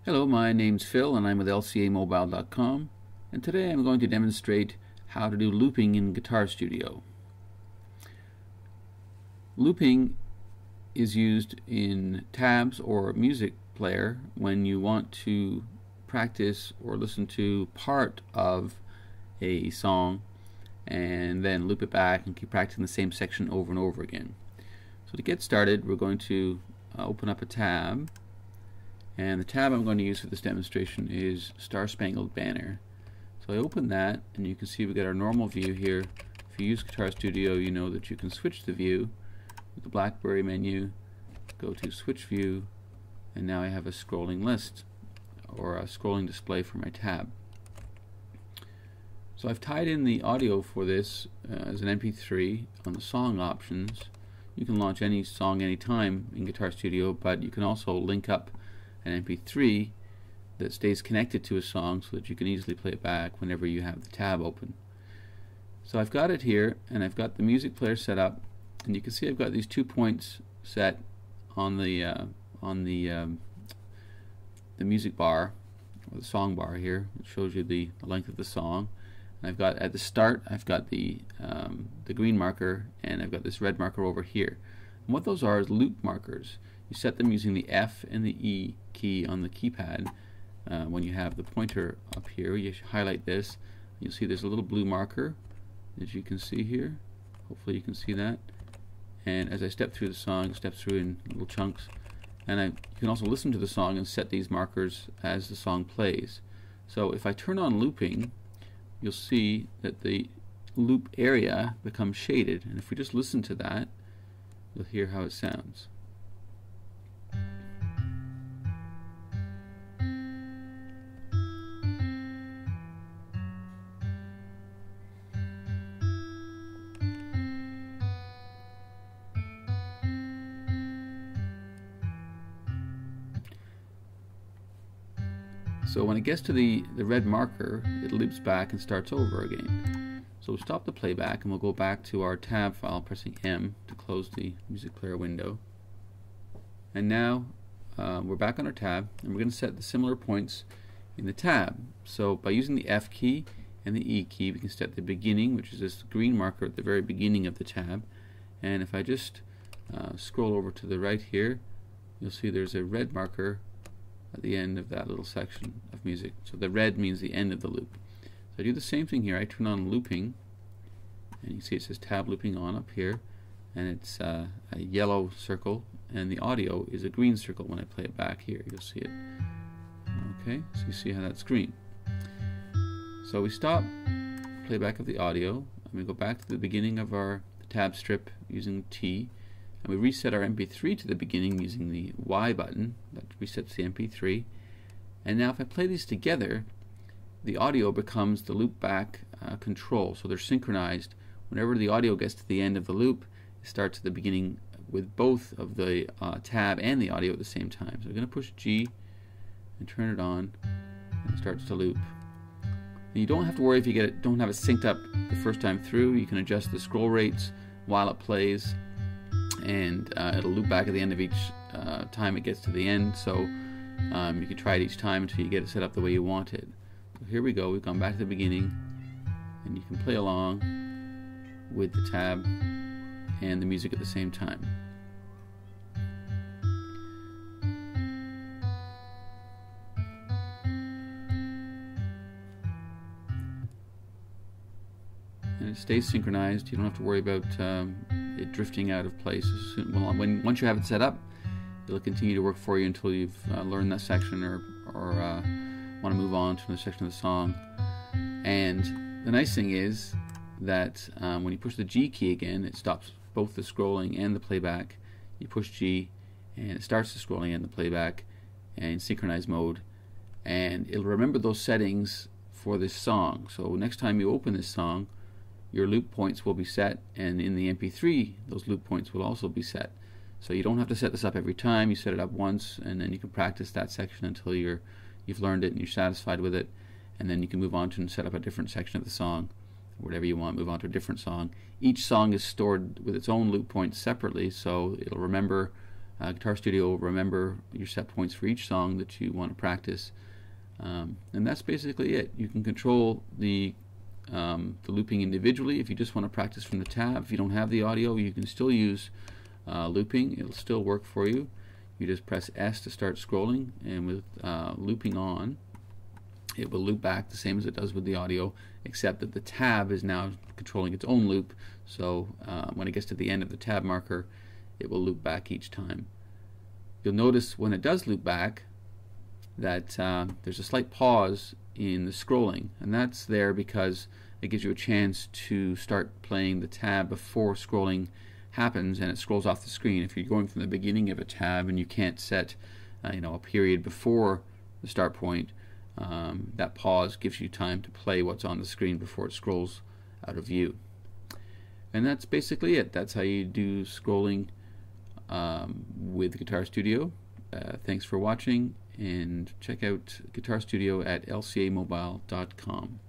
Hello, my name's Phil and I'm with LCAmobile.com, and today I'm going to demonstrate how to do looping in Guitar Studio. Looping is used in tabs or music player when you want to practice or listen to part of a song and then loop it back and keep practicing the same section over and over again. So to get started, we're going to open up a tab. And the tab I'm going to use for this demonstration is Star Spangled Banner. So I open that, and you can see we got our normal view here. If you use Guitar Studio, you know that you can switch the view with the BlackBerry menu, go to Switch View, and now I have a scrolling list or a scrolling display for my tab. So I've tied in the audio for this as an MP3 on the song options. You can launch any song anytime in Guitar Studio, but you can also link up an MP3 that stays connected to a song so that you can easily play it back whenever you have the tab open. So I've got it here, and I've got the music player set up, and you can see I've got these 2 points set on the music bar or the song bar here. It shows you the length of the song. And I've got at the start, I've got the green marker, and I've got this red marker over here. And what those are is loop markers. You set them using the F and the E key on the keypad. When you have the pointer up here, you highlight this. You'll see there's a little blue marker, as you can see here. Hopefully you can see that. And as I step through the song, step through in little chunks. And you can also listen to the song and set these markers as the song plays. So if I turn on looping, you'll see that the loop area becomes shaded. And if we just listen to that, you'll hear how it sounds. So when it gets to the red marker, it loops back and starts over again. So we'll stop the playback and we'll go back to our tab file, pressing M to close the music player window. And now we're back on our tab, and we're going to set the similar points in the tab. So by using the F key and the E key, we can set the beginning, which is this green marker at the very beginning of the tab. And if I just scroll over to the right here, you'll see there's a red marker at the end of that little section of music. So the red means the end of the loop. So I do the same thing here. I turn on looping, and you see it says tab looping on up here, and it's a yellow circle, and the audio is a green circle. When I play it back here, you'll see it. Okay, so you see how that's green. So we stop playback of the audio, and we go back to the beginning of our tab strip using T, and we reset our MP3 to the beginning using the Y button. That resets the MP3. And now if I play these together, the audio becomes the loop back control. So they're synchronized. Whenever the audio gets to the end of the loop, it starts at the beginning with both of the tab and the audio at the same time. So I'm going to push G and turn it on, and it starts to loop. And you don't have to worry if you don't have it synced up the first time through. You can adjust the scroll rates while it plays, and it'll loop back at the end of each time it gets to the end. So you can try it each time until you get it set up the way you want it. So here we go. We've gone back to the beginning, and you can play along with the tab and the music at the same time. And it stays synchronized. You don't have to worry about it drifting out of place. Once you have it set up, it'll continue to work for you until you've learned that section or want to move on to another section of the song. And the nice thing is that when you push the G key again, it stops both the scrolling and the playback. You push G, and it starts the scrolling and the playback in synchronized mode, and it'll remember those settings for this song. So next time you open this song, your loop points will be set, and in the MP3 those loop points will also be set. So you don't have to set this up every time. You set it up once, and then you can practice that section until you've learned it and you're satisfied with it, and then you can move on to and set up a different section of the song, whatever you want. Move on to a different song. Each song is stored with its own loop points separately, so it'll remember Guitar Studio will remember your set points for each song that you want to practice, and that's basically it. You can control the looping individually if you just want to practice from the tab. If you don't have the audio, you can still use looping. It'll still work for you. You just press S to start scrolling, and with looping on, it will loop back the same as it does with the audio, except that the tab is now controlling its own loop. So when it gets to the end of the tab marker, it will loop back each time. You'll notice when it does loop back that there's a slight pause in the scrolling, and that's there because it gives you a chance to start playing the tab before scrolling happens and it scrolls off the screen. If you're going from the beginning of a tab and you can't set a period before the start point, that pause gives you time to play what's on the screen before it scrolls out of view. And that's basically it. That's how you do scrolling with Guitar Studio. Thanks for watching, and check out Guitar Studio at LCAmobile.com.